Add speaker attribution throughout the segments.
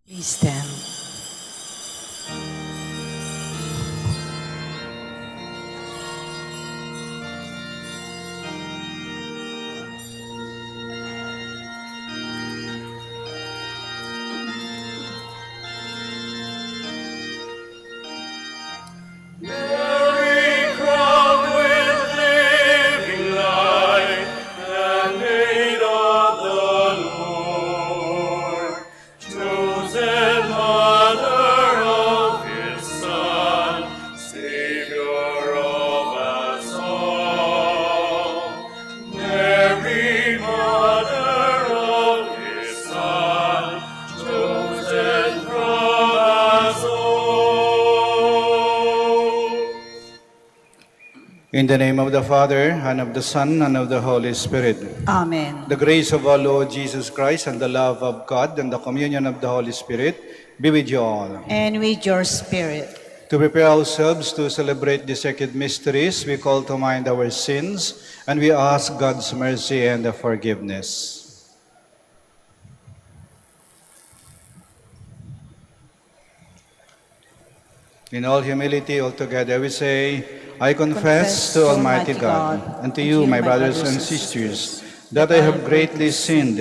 Speaker 1: Please stand.
Speaker 2: In the name of the Father, and of the Son, and of the Holy Spirit.
Speaker 1: Amen.
Speaker 2: The grace of our Lord Jesus Christ, and the love of God, and the communion of the Holy Spirit be with you all.
Speaker 1: And with your spirit.
Speaker 2: To prepare ourselves to celebrate the sacred mysteries, we call to mind our sins, and we ask God's mercy and forgiveness. In all humility, altogether, we say, I confess to Almighty God, and to you, my brothers and sisters, that I have greatly sinned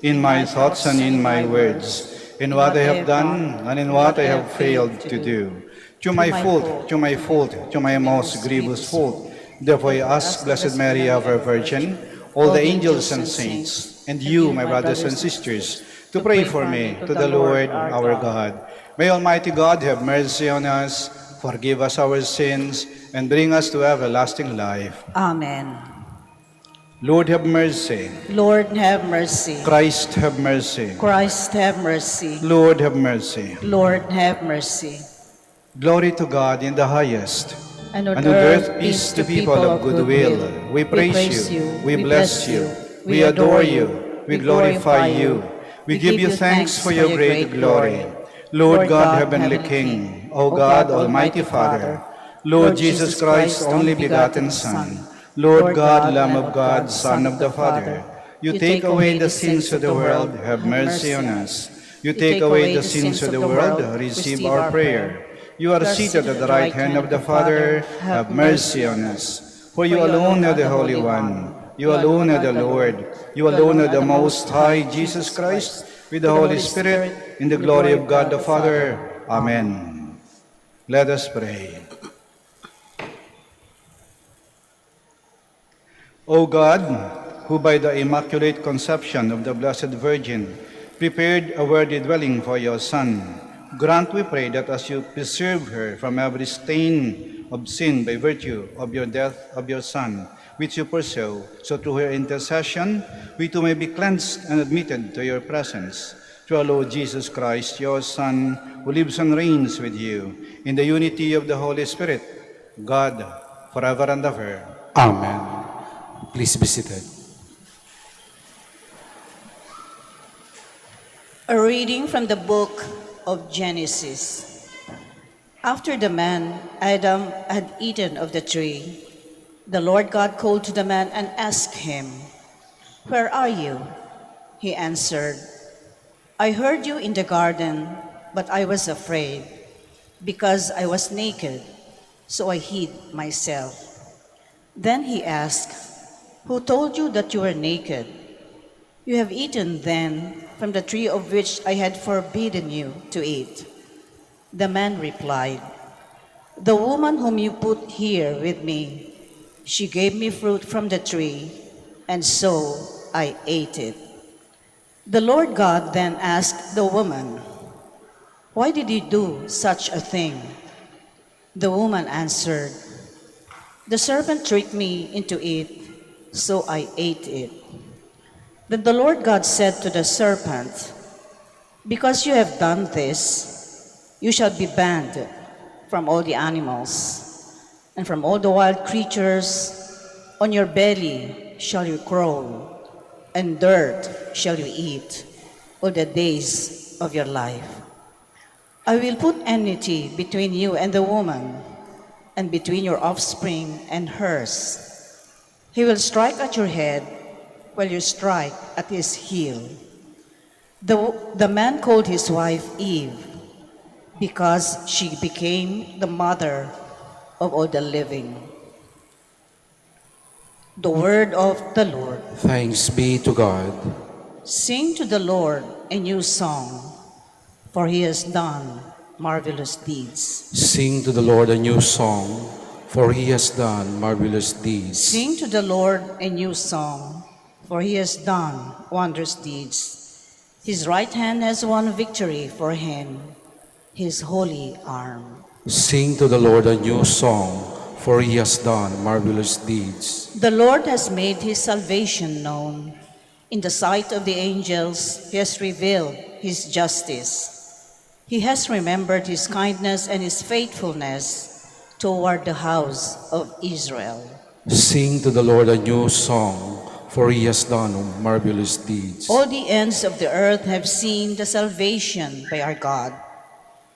Speaker 2: in my thoughts and in my words, in what I have done and in what I have failed to do. To my fault, to my most grievous fault. Therefore I ask Blessed Mary, ever Virgin, all the angels and saints, and you, my brothers and sisters, to pray for me to the Lord our God. May Almighty God have mercy on us, forgive us our sins, and bring us to everlasting life.
Speaker 1: Amen.
Speaker 2: Lord, have mercy.
Speaker 1: Lord, have mercy.
Speaker 2: Christ, have mercy.
Speaker 1: Christ, have mercy.
Speaker 2: Lord, have mercy.
Speaker 1: Lord, have mercy.
Speaker 2: Glory to God in the highest,
Speaker 1: And
Speaker 2: on earth peace to people of good will. We praise you, we bless you, we adore you, we glorify you. We give you thanks for your great glory. Lord God, heavenly King, O God, almighty Father, Lord Jesus Christ, only begotten Son, Lord God, Lamb of God, Son of the Father, you take away the sins of the world, have mercy on us. You take away the sins of the world, receive our prayer. You are seated at the right hand of the Father, have mercy on us. For you alone are the Holy One, you alone are the Lord, you alone are the Most High, Jesus Christ, with the Holy Spirit, in the glory of God the Father. Amen. Let us pray. O God, who by the Immaculate Conception of the Blessed Virgin prepared a worthy dwelling for your Son, grant, we pray, that as you preserve her from every stain of sin by virtue of your death of your Son, which you pursue, so through her intercession, we too may be cleansed and admitted to your presence. Through our Lord Jesus Christ, your Son, who lives and reigns with you, in the unity of the Holy Spirit, God, forever and ever.
Speaker 3: Amen. Please be seated.
Speaker 1: A reading from the book of Genesis. After the man Adam had eaten of the tree, the Lord God called to the man and asked him, "Where are you?" He answered, "I heard you in the garden, but I was afraid, because I was naked, so I hid myself." Then he asked, "Who told you that you were naked? You have eaten then from the tree of which I had forbidden you to eat." The man replied, "The woman whom you put here with me, she gave me fruit from the tree, and so I ate it." The Lord God then asked the woman, "Why did you do such a thing?" The woman answered, "The serpent tricked me into it, so I ate it." Then the Lord God said to the serpent, "Because you have done this, you shall be banned from all the animals and from all the wild creatures. On your belly shall you crawl, and dirt shall you eat all the days of your life. I will put enmity between you and the woman, and between your offspring and hers. He will strike at your head, while you strike at his heel." The man called his wife Eve because she became the mother of all the living. The word of the Lord.
Speaker 3: Thanks be to God.
Speaker 1: Sing to the Lord a new song, for he has done marvelous deeds.
Speaker 3: Sing to the Lord a new song, for he has done marvelous deeds.
Speaker 1: Sing to the Lord a new song, for he has done wondrous deeds. His right hand has won victory for him, his holy arm.
Speaker 3: Sing to the Lord a new song, for he has done marvelous deeds.
Speaker 1: The Lord has made his salvation known. In the sight of the angels, he has revealed his justice. He has remembered his kindness and his faithfulness toward the house of Israel.
Speaker 3: Sing to the Lord a new song, for he has done marvelous deeds.
Speaker 1: All the ends of the earth have seen the salvation by our God.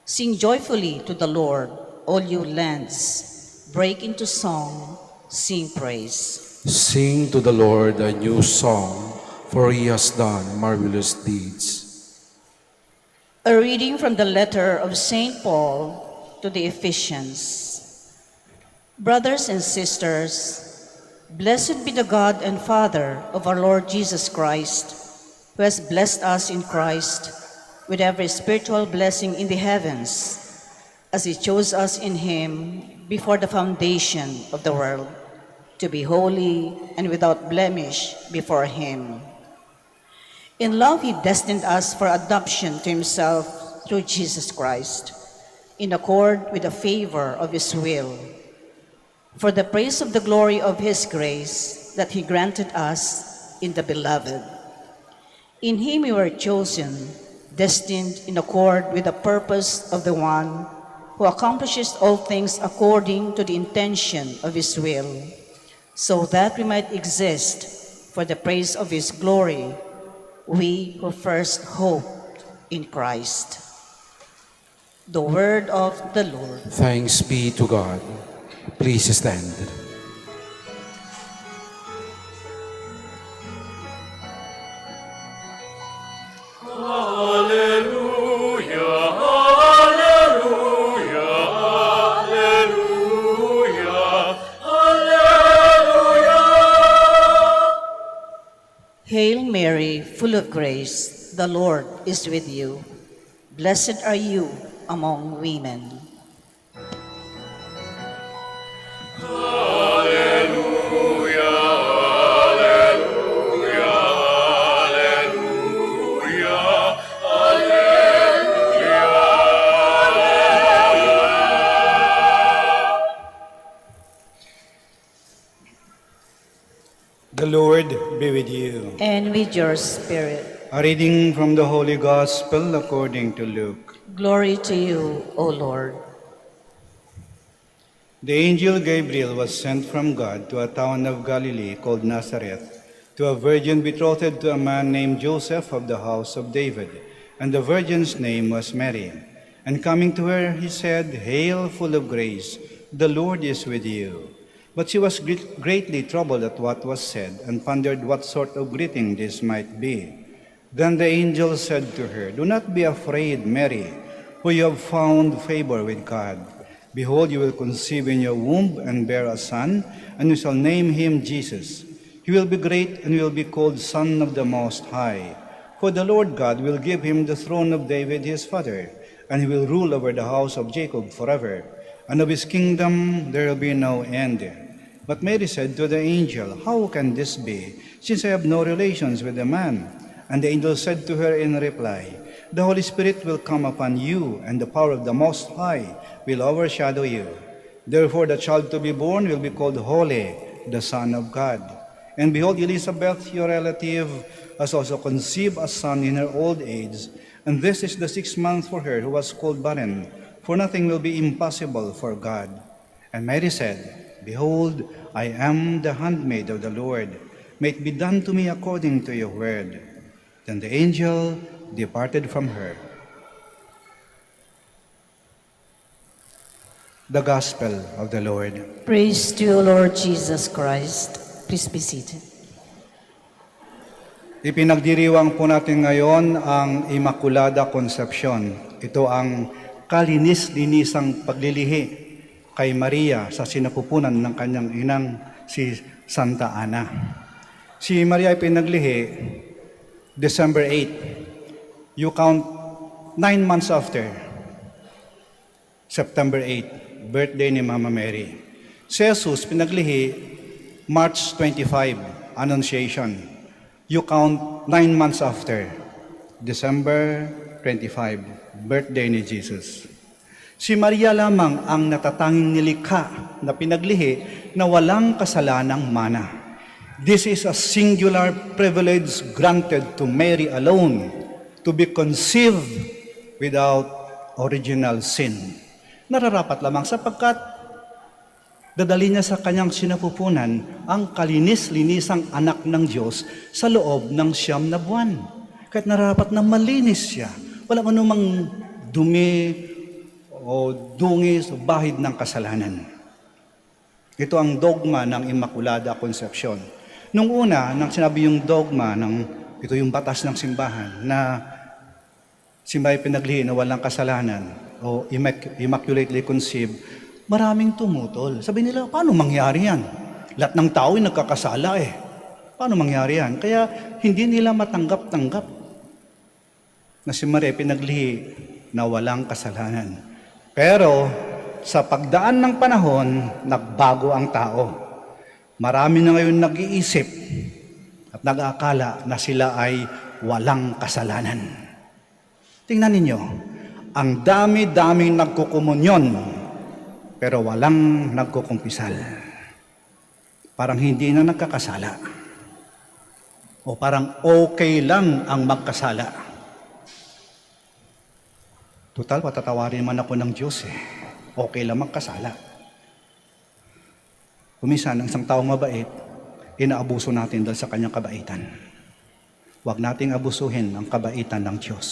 Speaker 1: Sing joyfully to the Lord, all you lands. Break into song, sing praise.
Speaker 3: Sing to the Lord a new song, for he has done marvelous deeds.
Speaker 1: A reading from the letter of St. Paul to the Ephesians. Brothers and sisters, blessed be the God and Father of our Lord Jesus Christ, who has blessed us in Christ with every spiritual blessing in the heavens, as he chose us in him before the foundation of the world, to be holy and without blemish before him. In love, he destined us for adoption to himself through Jesus Christ, in accord with the favor of his will, for the praise of the glory of his grace that he granted us in the Beloved. In him we were chosen, destined in accord with the purpose of the one who accomplishes all things according to the intention of his will, so that we might exist for the praise of his glory, we who first hoped in Christ. The word of the Lord.
Speaker 3: Thanks be to God. Please stand.
Speaker 1: Hail Mary, full of grace, the Lord is with you. Blessed are you among women.
Speaker 2: The Lord be with you.
Speaker 1: And with your spirit.
Speaker 2: A reading from the Holy Gospel according to Luke.
Speaker 1: Glory to you, O Lord.
Speaker 2: The angel Gabriel was sent from God to a town of Galilee called Nazareth, to a virgin betrothed to a man named Joseph of the house of David, and the virgin's name was Mary. And coming to her, he said, "Hail, full of grace, the Lord is with you." But she was greatly troubled at what was said, and pondered what sort of greeting this might be. Then the angel said to her, "Do not be afraid, Mary, for you have found favor with God. Behold, you will conceive in your womb and bear a son, and you shall name him Jesus. He will be great and will be called Son of the Most High. For the Lord God will give him the throne of David his father, and he will rule over the house of Jacob forever, and of his kingdom there will be no end." But Mary said to the angel, "How can this be, since I have no relations with a man?" And the angel said to her in reply, "The Holy Spirit will come upon you, and the power of the Most High will overshadow you. Therefore the child to be born will be called Holy, the Son of God. And behold, Elizabeth, your relative, has also conceived a son in her old age, and this is the 6th month for her who was called barren, for nothing will be impossible for God." And Mary said, "Behold, I am the handmaid of the Lord. May it be done to me according to your word." Then the angel departed from her. The Gospel of the Lord.
Speaker 1: Praise to you, Lord Jesus Christ. Please be seated.
Speaker 2: Ipinagdiriwang po natin ngayon ang Immaculada Concepcion. Ito ang kalinis-linisang paglilihi kay Maria sa sinapupunan ng kanyang inang si Santa Ana. Si Maria ay pinaglihi December 8. You count 9 months after, September 8, birthday ni Mama Mary. Si Jesus pinaglihi March 25, Annunciation. You count 9 months after, December 25, birthday ni Jesus. Si Maria lamang ang natatanging nilikha na pinaglihi na walang kasalanang mana. This is a singular privilege granted to Mary alone to be conceived without original sin. Nararapat lamang sapagkat dadali niya sa kanyang sinapupunan ang kalinis-linisang anak ng Diyos sa loob ng 9 na buwan. Kahit nararapat na malinis siya, walang anumang dumi o dungis o bahid ng kasalanan. Ito ang dogma ng Immaculada Concepcion. Nung una, nang sinabi yung dogma, ito yung batas ng simbahan, na si Maria pinaglihi na walang kasalanan o immaculately conceived, maraming tumutol. Sabi nila, paano mangyari yan? Lahat ng tao ay nagkakasala eh. Paano mangyari yan? Kaya hindi nila matanggap-tanggap na si Maria pinaglihi na walang kasalanan. Pero sa pagdaan ng panahon, nagbago ang tao. Marami na ngayon nag-iisip at nag-aakala na sila ay walang kasalanan. Tingnan ninyo, ang dami-daming nagkukumunyon pero walang nagkukumpisal. Parang hindi na nagkakasala. O parang okay lang ang magkasala. Total, patatawarin man ako ng Diyos eh. Okay lang magkasala. Kuminsan, ang isang taong mabait, inaabuso natin dahil sa kanyang kabaitan. Huwag nating abusuhin ang kabaitan ng Diyos.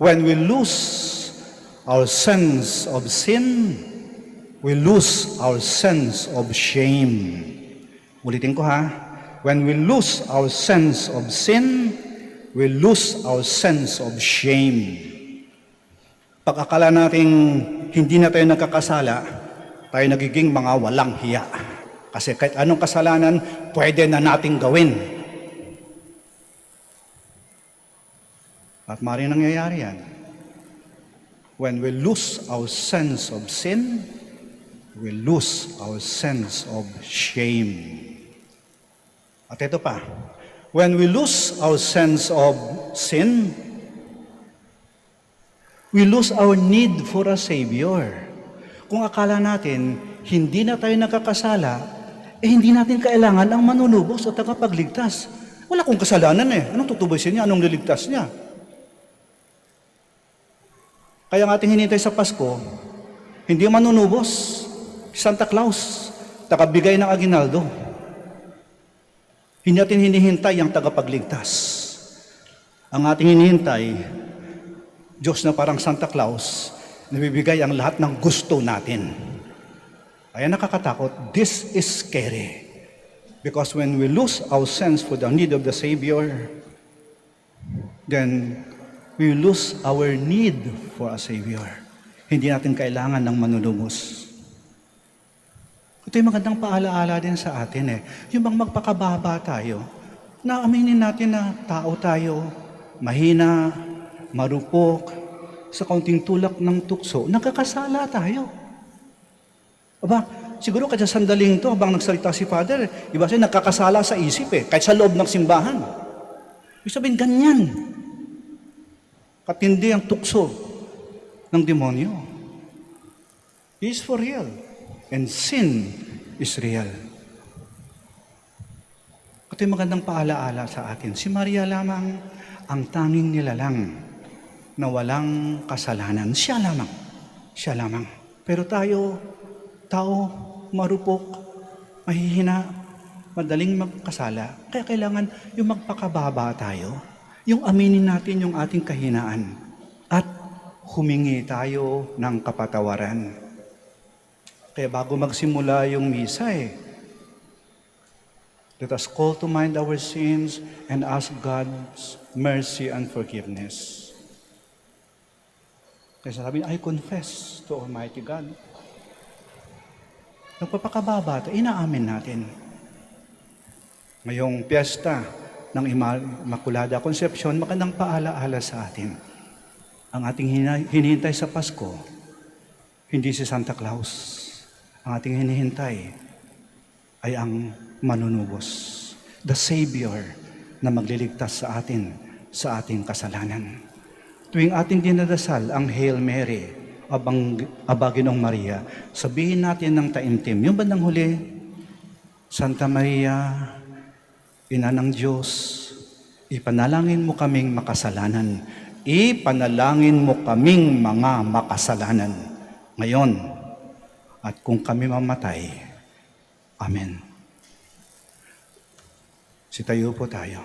Speaker 2: When we lose our sense of sin, we lose our sense of shame. Ulitin ko ha. When we lose our sense of sin, we lose our sense of shame. Pag akala nating hindi na tayo nagkakasala, tayo nagiging mga walang hiya. Kasi kahit anong kasalanan, pwede na nating gawin. At maaaring nangyayari yan. When we lose our sense of sin, we lose our sense of shame. At ito pa, when we lose our sense of sin, we lose our need for a Savior. Kung akala natin, hindi na tayo nakakasala, hindi natin kailangan ang manunubos o tagapagligtas. Wala akong kasalanan eh. Anong tutubusin niya? Anong liligtas niya? Kaya ang ating hinintay sa Pasko, hindi manunubos, Santa Claus, tagabigay ng aginaldo. Hindi natin hinihintay ang tagapagligtas. Ang ating hinihintay, Diyos na parang Santa Claus, nabibigay ang lahat ng gusto natin. Kaya nakakatakot, this is scary. Because when we lose our sense for the need of the Savior, then we lose our need for a Savior. Hindi natin kailangan ng manunubos. Ito yung magandang paalaala din sa atin eh. Yung bang magpakababa tayo, na aminin natin na tao tayo, mahina, marupok, sa kaunting tulak ng tukso, nagkakasala tayo. Aba, siguro kada sandaling to, habang nagsalita si Father, iba siya nagkakasala sa isip eh, kahit sa loob ng simbahan. Ibig sabihin, ganyan. Katindi ang tukso ng demonyo. He is for real. And sin is real. Ito yung magandang paalaala sa atin. Si Maria lamang ang tanging nilalang na walang kasalanan. Siya lamang. Siya lamang. Pero tayo, tao, marupok, mahihina, madaling magkasala. Kaya kailangan yung magpakababa tayo. Yung aminin natin yung ating kahinaan at humingi tayo ng kapatawaran. Kaya bago magsimula yung misa Let us call to mind our sins and ask God's mercy and forgiveness. Kasi sabi niya, I confess to Almighty God. Nagpapakababa, inaamin natin. Ngayong piyesta ng Immaculada Concepcion, magandang paalaala sa atin. Ang ating hinihintay sa Pasko, hindi si Santa Claus. Ang ating hinihintay ay ang manunubos, the Savior na magliligtas sa atin sa ating kasalanan. Tuwing ating dinadasal ang Hail Mary, Aba Ginoong Maria, sabihin natin ng taimtim, yung bandang huli, Santa Maria, Ina ng Diyos, ipanalangin mo kaming makasalanan. Ipanalangin mo kaming mga makasalanan. Ngayon, at kung kami mamatay, Amen. Sitayo po tayo.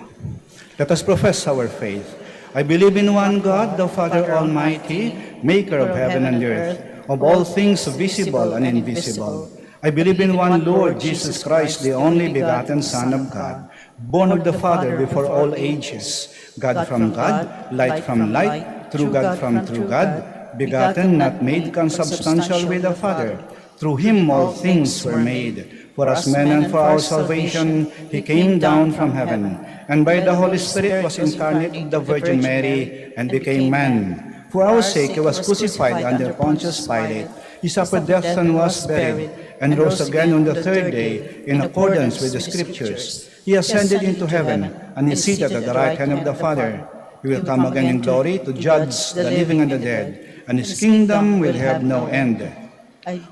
Speaker 2: Let us profess our faith. I believe in one God, the Father Almighty, maker of heaven and earth, of all things visible and invisible. I believe in one Lord, Jesus Christ, the only begotten Son of God, born of the Father before all ages, God from God, light from light, true God from true God, begotten, not made, consubstantial with the Father. Through him all things were made. For us men and for our salvation, he came down from heaven, and by the Holy Spirit was incarnate of the Virgin Mary, and became man. For our sake he was crucified under Pontius Pilate. He suffered death and was buried, and rose again on the third day, in accordance with the Scriptures. He ascended into heaven, and is seated at the right hand of the Father. He will come again in glory to judge the living and the dead, and his kingdom will have no end.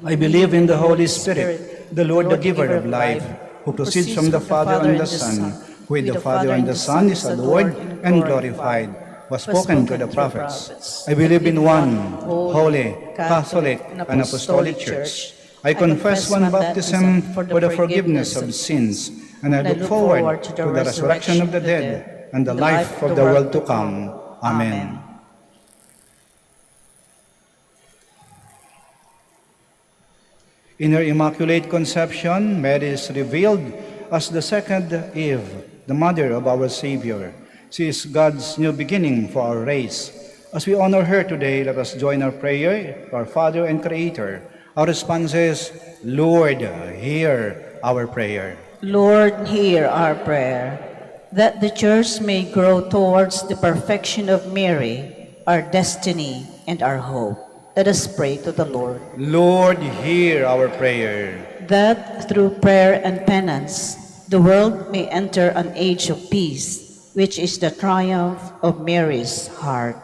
Speaker 2: I believe in the Holy Spirit, the Lord, the giver of life, who proceeds from the Father and the Son, who with the Father and the Son is adored and glorified, was spoken to the prophets. I believe in one holy, Catholic, and Apostolic Church. I confess one baptism for the forgiveness of sins, and I look forward to the resurrection of the dead and the life of the world to come. Amen. In her Immaculate Conception, Mary is revealed as the second Eve, the mother of our Savior. She is God's new beginning for our race. As we honor her today, let us join our prayer to our Father and Creator. Our response is, Lord, hear our prayer.
Speaker 1: Lord, hear our prayer, that the Church may grow towards the perfection of Mary, our destiny and our hope. Let us pray to the Lord.
Speaker 2: Lord, hear our prayer.
Speaker 1: That through prayer and penance, the world may enter an age of peace, which is the triumph of Mary's heart.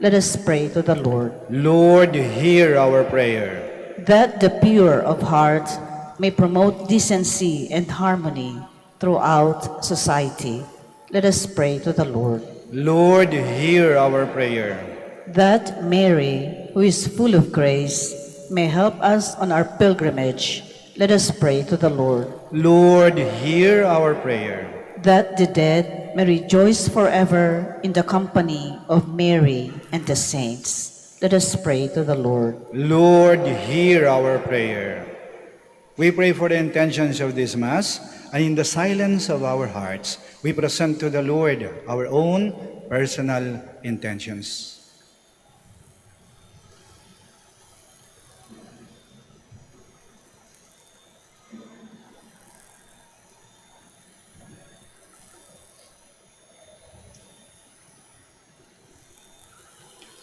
Speaker 1: Let us pray to the Lord.
Speaker 2: Lord, hear our prayer.
Speaker 1: That the pure of heart may promote decency and harmony throughout society. Let us pray to the Lord.
Speaker 2: Lord, hear our prayer.
Speaker 1: That Mary, who is full of grace, may help us on our pilgrimage. Let us pray to the Lord.
Speaker 2: Lord, hear our prayer.
Speaker 1: That the dead may rejoice forever in the company of Mary and the saints. Let us pray to the Lord.
Speaker 2: Lord, hear our prayer. We pray for the intentions of this Mass, and in the silence of our hearts, we present to the Lord our own personal intentions.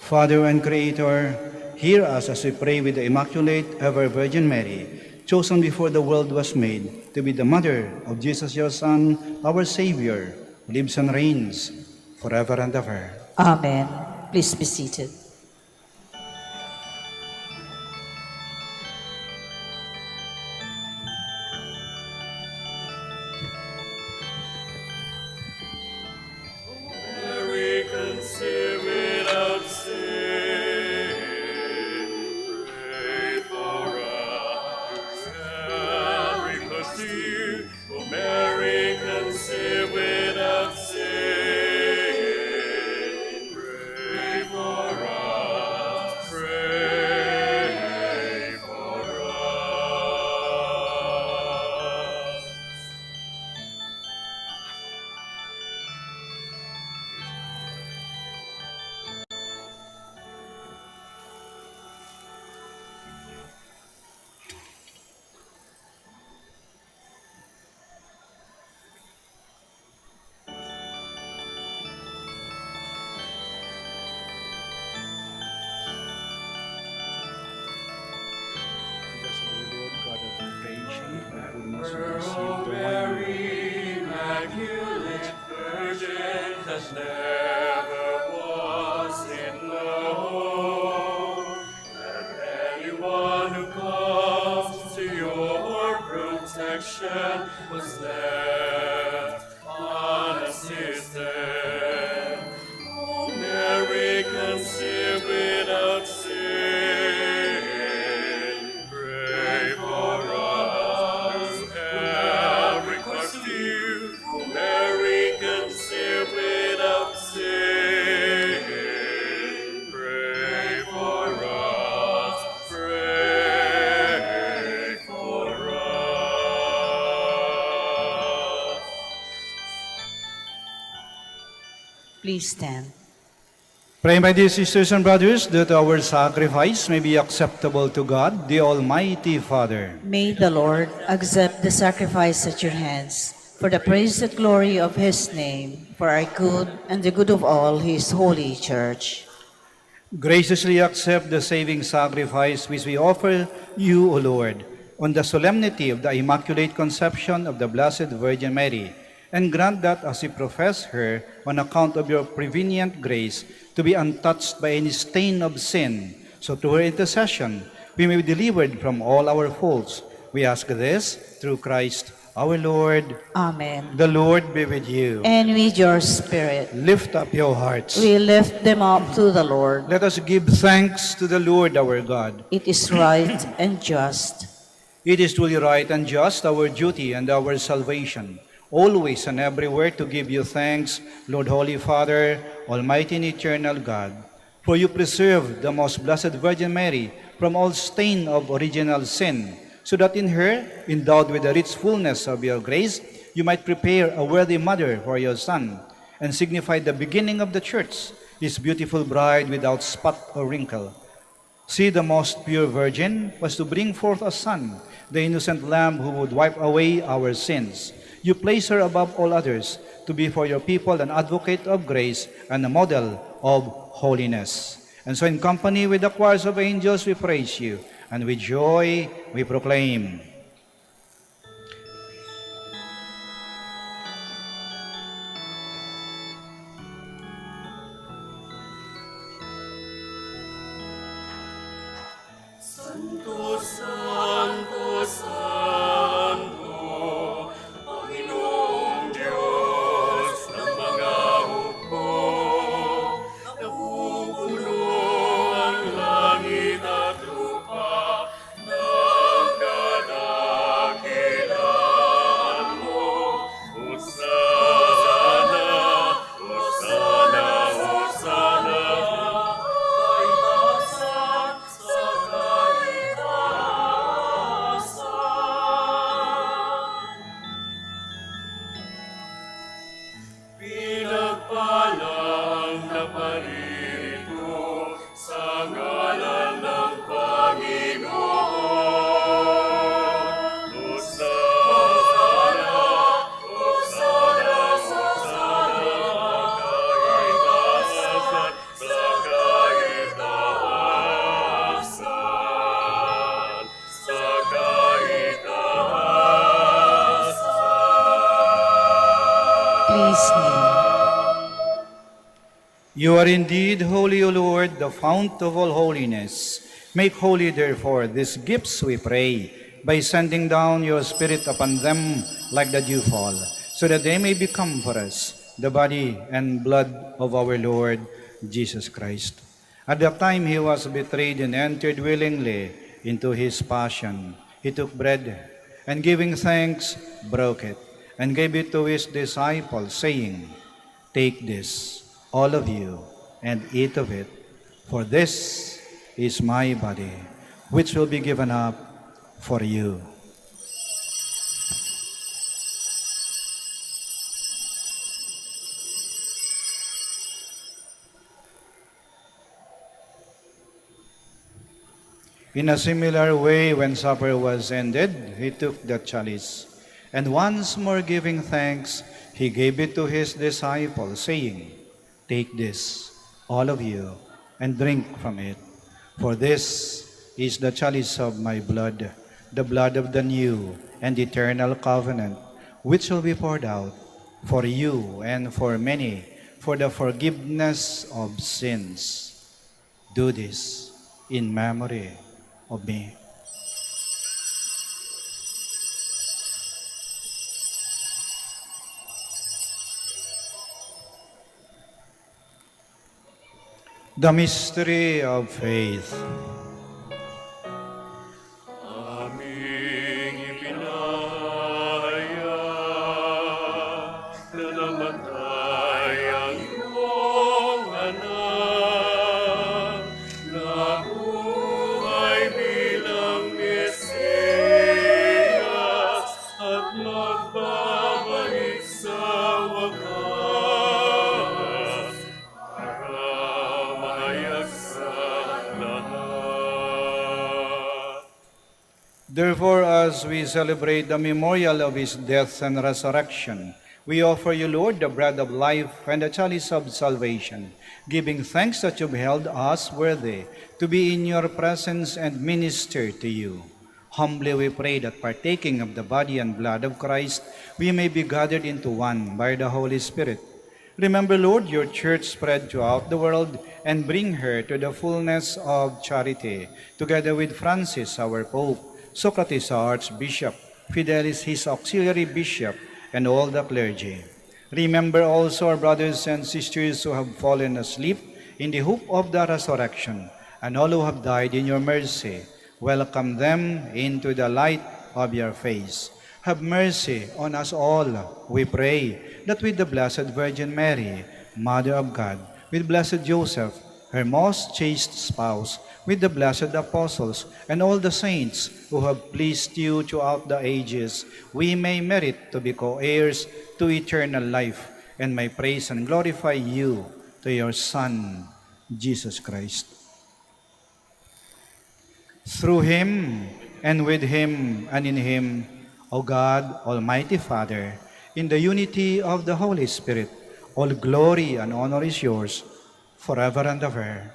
Speaker 2: Father and Creator, hear us as we pray with the Immaculate Ever Virgin Mary, chosen before the world was made to be the mother of Jesus, your Son, our Savior, who lives and reigns forever and ever.
Speaker 1: Amen. Please be seated.
Speaker 4: Mary conceived without sin, pray for us. Mary conceived, oh Mary conceived without sin, pray for us. was left unassisted. O Mary, conceived without sin, pray for us who have recourse to you. O Mary, conceived without sin, pray for us, pray for us.
Speaker 1: Please stand.
Speaker 2: Pray, my dear sisters and brothers, that our sacrifice may be acceptable to God, the Almighty Father.
Speaker 1: May the Lord accept the sacrifice at your hands for the praise and glory of his name, for our good and the good of all his holy church.
Speaker 2: Graciously accept the saving sacrifice which we offer you, O Lord, on the solemnity of the Immaculate Conception of the Blessed Virgin Mary, and grant that as we profess her on account of your prevenient grace to be untouched by any stain of sin, so through her intercession we may be delivered from all our faults. We ask this through Christ our Lord.
Speaker 1: Amen.
Speaker 2: The Lord be with you.
Speaker 1: And with your spirit,
Speaker 2: Lift up your hearts.
Speaker 1: we lift them up to the Lord.
Speaker 2: Let us give thanks to the Lord our God.
Speaker 1: It is right and just.
Speaker 2: It is truly right and just, our duty and our salvation, always and everywhere to give you thanks, Lord, Holy Father, Almighty and eternal God. For you preserved the most blessed Virgin Mary from all stain of original sin, so that in her, endowed with the rich fullness of your grace, you might prepare a worthy mother for your Son, and signify the beginning of the Church, his beautiful bride without spot or wrinkle. She, the most pure Virgin, was to bring forth a Son, the innocent Lamb who would wipe away our sins. You place her above all others, to be for your people an advocate of grace and a model of holiness. And so in company with the choirs of angels we praise you, and with joy we proclaim.
Speaker 4: Santo, Santo, Santo, Panginoong Diyos ng mga hukbo. Napupuno ang langit at lupa ng kadakilaan mo. Hosana, Hosana, Hosana, kaitaasan sa pinagpalang na paririto sa ngalan ng Panginoon. Hosana, Hosana, Hosana, kaitaasan sa kaitaasan, sa kaitaasan.
Speaker 1: Please kneel.
Speaker 2: You are indeed holy, O Lord, the fount of all holiness. Make holy, therefore, these gifts, we pray, by sending down your Spirit upon them like the dewfall, so that they may become for us the body and blood of our Lord Jesus Christ. At the time he was betrayed and entered willingly into his passion, he took bread, and giving thanks, broke it, and gave it to his disciples, saying, "Take this, all of you, and eat of it, for this is my body, which will be given up for you." In a similar way, when supper was ended, he took the chalice, and once more giving thanks, he gave it to his disciples, saying, "Take this, all of you, and drink from it. For this is the chalice of my blood, the blood of the new and eternal covenant, which will be poured out for you and for many for the forgiveness of sins. Do this in memory of me." The mystery of faith.
Speaker 4: Aming ipinahayag na namatay ang iyong anak, na buhay bilang Mesiyas at magbabalik sa wakas para mahayag sa lahat.
Speaker 2: Therefore, as we celebrate the memorial of his death and resurrection, we offer you, Lord, the bread of life and the chalice of salvation, giving thanks that you've held us worthy to be in your presence and minister to you. Humbly we pray that partaking of the body and blood of Christ, we may be gathered into one by the Holy Spirit. Remember, Lord, your church spread throughout the world and bring her to the fullness of charity, together with Francis, our Pope, Socrates, our Archbishop, Fidelis, his auxiliary bishop, and all the clergy. Remember also our brothers and sisters who have fallen asleep in the hope of the resurrection, and all who have died in your mercy. Welcome them into the light of your face. Have mercy on us all, we pray, that with the Blessed Virgin Mary, Mother of God, with Blessed Joseph, her most chaste spouse, with the blessed apostles, and all the saints who have pleased you throughout the ages, we may merit to be co-heirs to eternal life, and may praise and glorify you to your Son, Jesus Christ. Through him, and with him, and in him, O God, Almighty Father, in the unity of the Holy Spirit, all glory and honor is yours, forever and ever.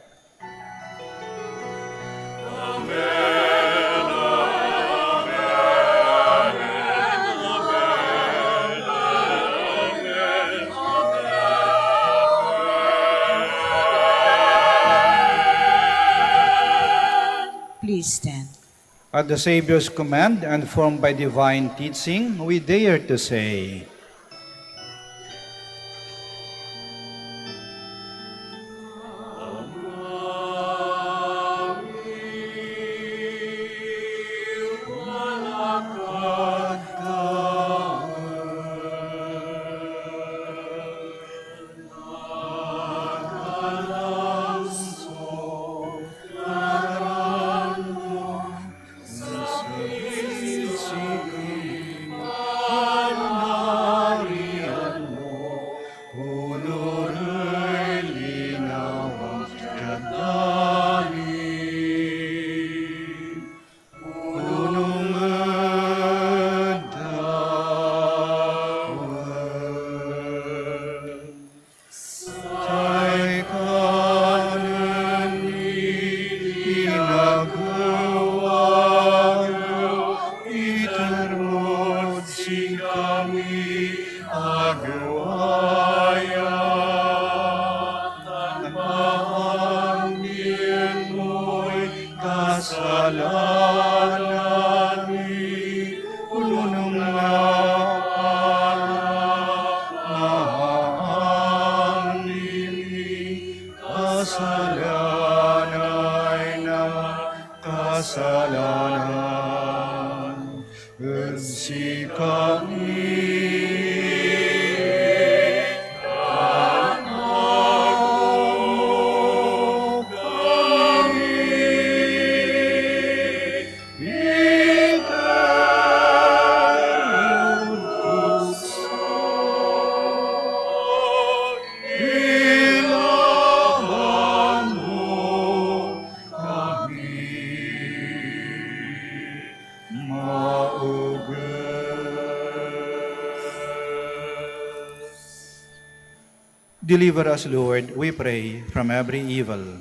Speaker 1: Please stand.
Speaker 2: At the Savior's command and formed by divine teaching, we dare to say, kasalanan, si Deliver us, Lord, we pray, from every evil.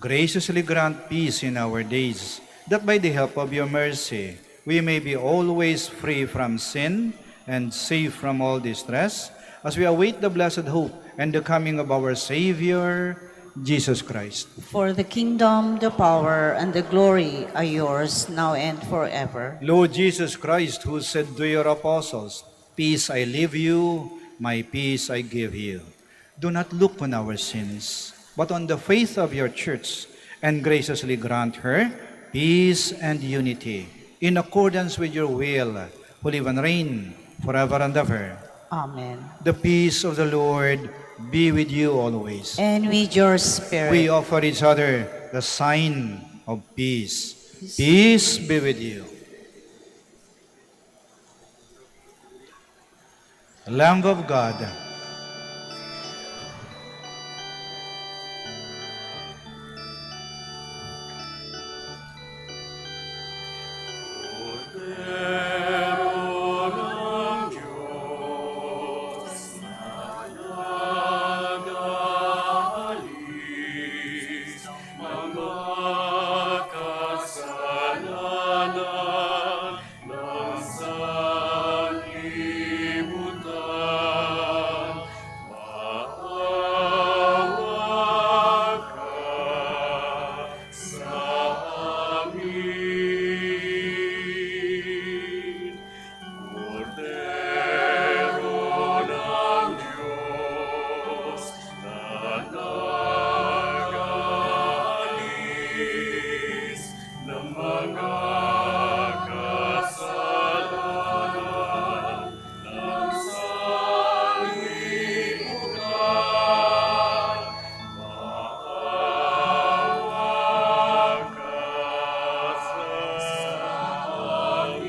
Speaker 2: Graciously grant peace in our days, that by the help of your mercy, we may be always free from sin and safe from all distress, as we await the blessed hope and the coming of our Savior, Jesus Christ.
Speaker 1: For the kingdom, the power, and the glory are yours, now and forever.
Speaker 2: Lord Jesus Christ, who said to your apostles, "Peace I leave you, my peace I give you," do not look on our sins, but on the faith of your church, and graciously grant her peace and unity, in accordance with your will, who live and reign forever and ever.
Speaker 1: Amen.
Speaker 2: The peace of the Lord be with you always.
Speaker 1: And with your
Speaker 2: We
Speaker 1: spirit.
Speaker 2: offer each other the sign of peace. Peace be with you. Lamb of God,
Speaker 4: Cordero ng Diyos, na nag-aalis ng mga kasalanan ng sanlibutan, maawa ka sa amin. Cordero ng Diyos, na nag-aalis ng mga kasalanan ng sanlibutan, maawa ka sa amin.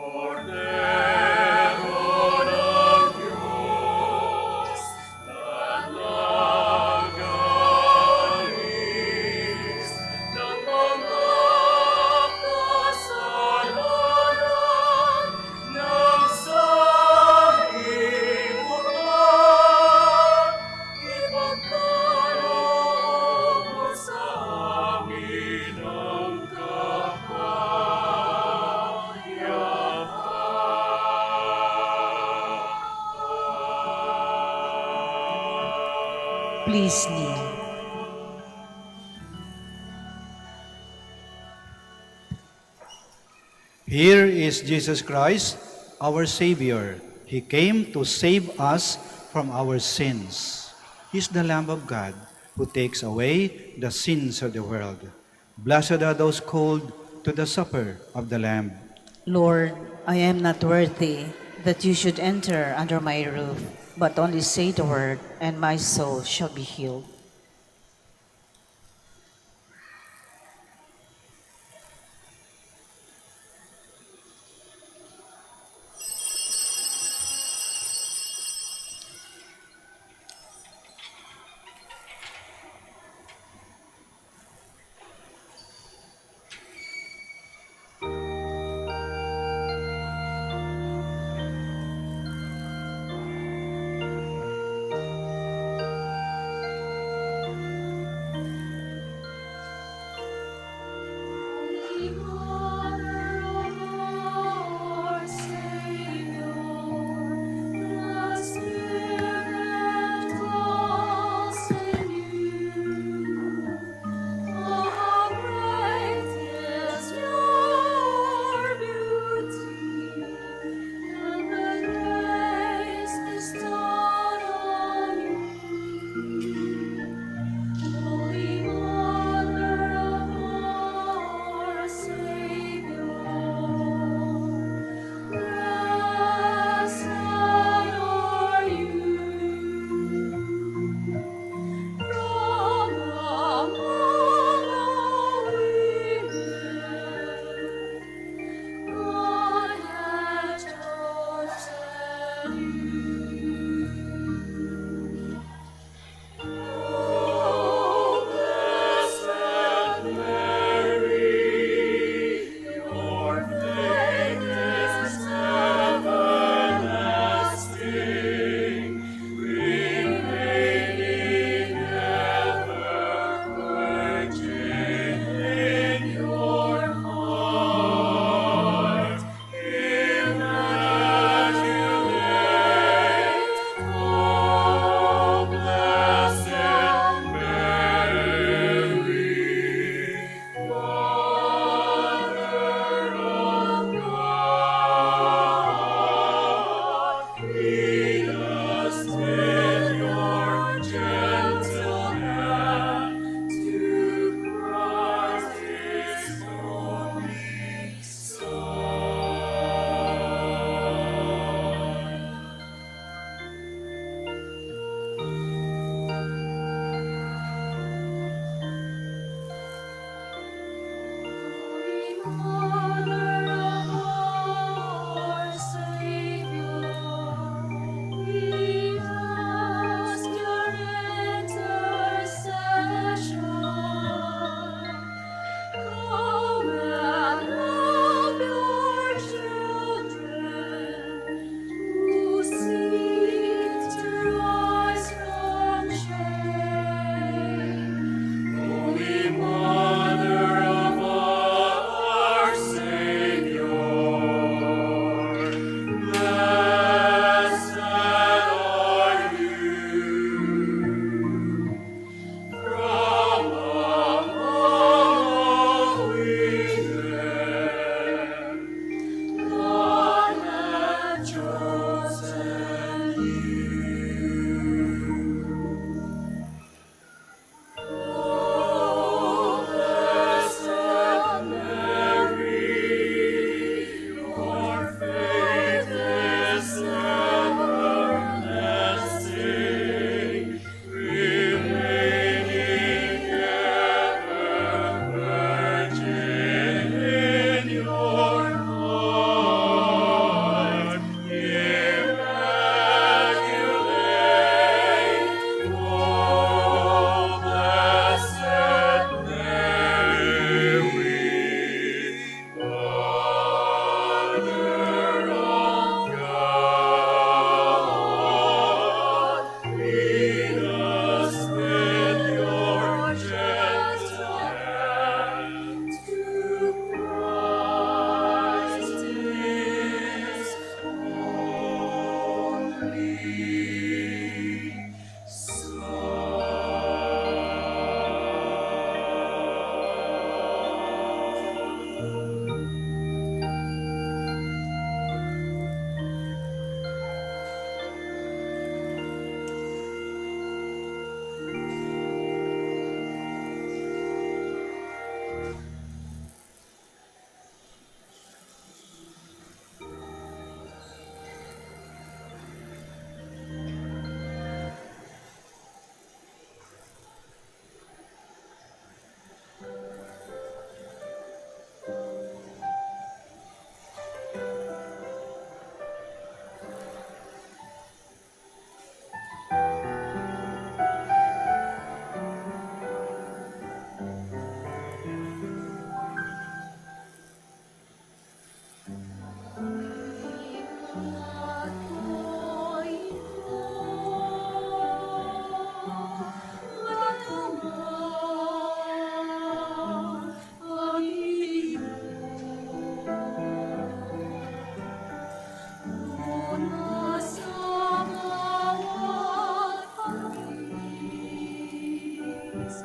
Speaker 4: Cordero ng Diyos, na nag-aalis ng mga kasalanan ng sanlibutan, ipagkaloob mo sa amin ang kapayahan.
Speaker 1: Please kneel.
Speaker 2: here is Jesus Christ, our Savior. He came to save us from our sins. He is the Lamb of God who takes away the sins of the world. Blessed are those called to the supper of the Lamb.
Speaker 1: Lord, I am not worthy that you should enter under my roof, but only say the word, and my soul shall be healed.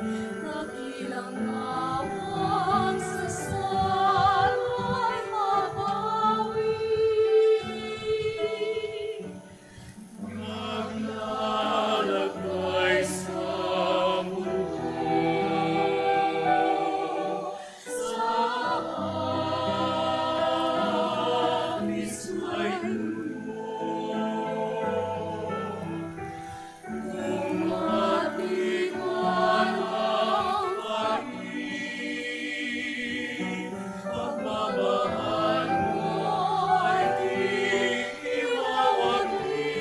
Speaker 4: Nakilang awang sa salay habawi. Naglalagay sa mundo sa amis may kung matigan ang pag-ibig, pagmamahal mo ay di iwawagli.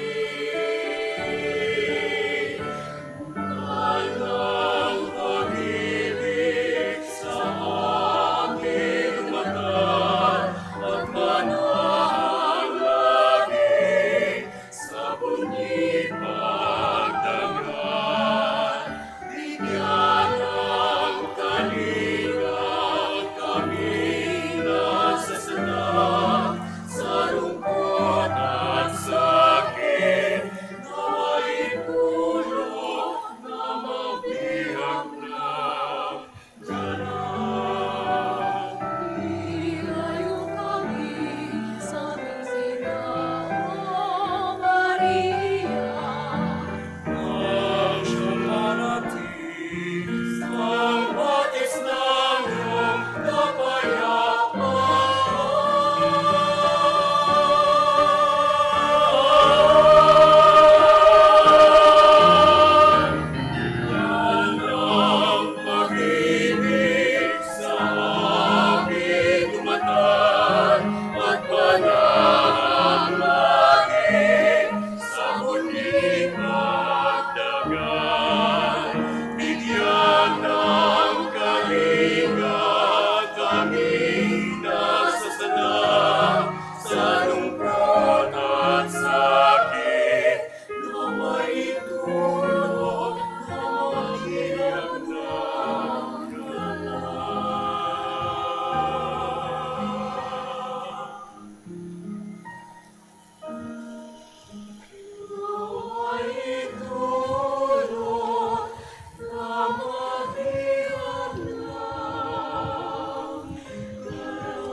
Speaker 4: Walang pag-ibig sa aking mata, pagmanahan lagi sa bunyi pagdagan. Bigyan ng kalinga kami nasasana sa lungkot at sakit. Nawa'y tulong na mabihag ng ganap. Ilayo kami sa aming sinahong Maria. Ang siyang marating ang batis ng iyong kapayapaan. Yan ang pag-ibig sa aming tumatan at panahang lagi sa muling pagdagan. Bigyan ng kalinga kami nasasana sa lungkot at sakit. Nawa'y tulong na mabihag ng ganap. Nawa'y tulong na mabihag ng ganap.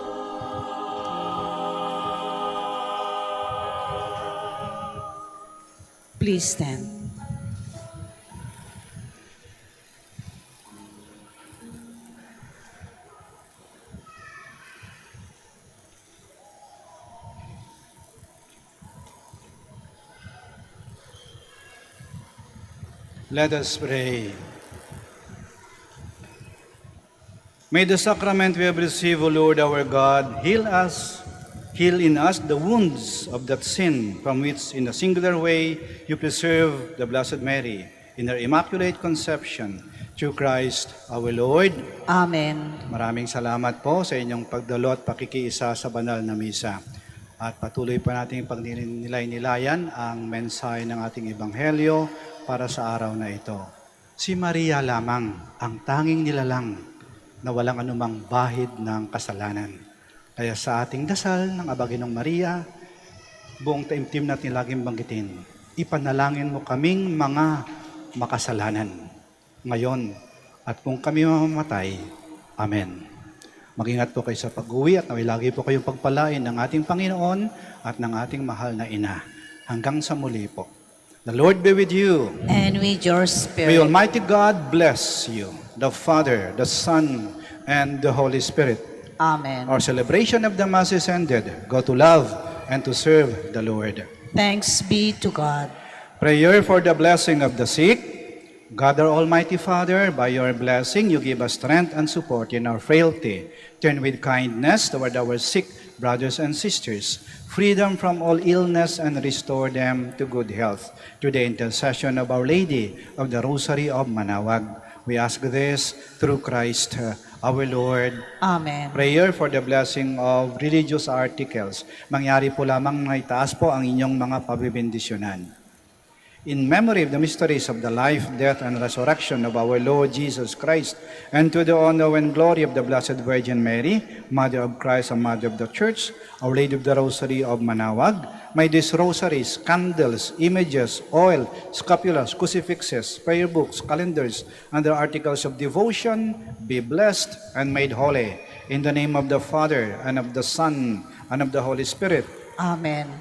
Speaker 1: Please stand.
Speaker 2: Let us pray. May the sacrament we have received, O Lord our God, heal in us the wounds of that sin from which in a singular way you preserve the Blessed Mary in her Immaculate Conception through Christ our Lord.
Speaker 1: Amen.
Speaker 2: Maraming salamat po sa inyong pagdalo at pakikiisa sa banal na misa. At patuloy pa nating pagninilay-nilayan ang mensahe ng ating Ebanghelyo para sa araw na ito. Si Maria lamang ang tanging nilalang na walang anumang bahid ng kasalanan. Kaya sa ating dasal ng Abaginong Maria, buong taimtim natin laging banggitin, ipanalangin mo kaming mga makasalanan ngayon at kung kami mamamatay. Amen. Mag-ingat po kayo sa pag-uwi at naway lagi po kayong pagpalain ng ating Panginoon at ng ating mahal na Ina. Hanggang sa muli po. The Lord be with you.
Speaker 1: And with your spirit.
Speaker 2: May Almighty God bless you, the Father, the Son, and the Holy Spirit.
Speaker 1: Amen.
Speaker 2: Our celebration of the Mass is ended. Go to love and to serve the Lord.
Speaker 1: Thanks be to God.
Speaker 2: Prayer for the blessing of the sick. God our Almighty Father, by your blessing, you give us strength and support in our frailty. Turn with kindness toward our sick brothers and sisters, freedom from all illness, and restore them to good health. Through the intercession of Our Lady of the Rosary of Manaoag, we ask this through Christ our Lord.
Speaker 1: Amen.
Speaker 2: Prayer for the blessing of religious articles. Mangyari po lamang na itaas po ang inyong mga pabibindisyonan. in memory of the mysteries of the life, death, and resurrection of our Lord Jesus Christ, and to the honor and glory of the Blessed Virgin Mary, Mother of Christ and Mother of the Church, Our Lady of the Rosary of Manaoag, may these rosaries, candles, images, oil, scapulas, crucifixes, prayer books, calendars, and their articles of devotion be blessed and made holy. In the name of the Father, and of the Son, and of the Holy Spirit.
Speaker 1: Amen.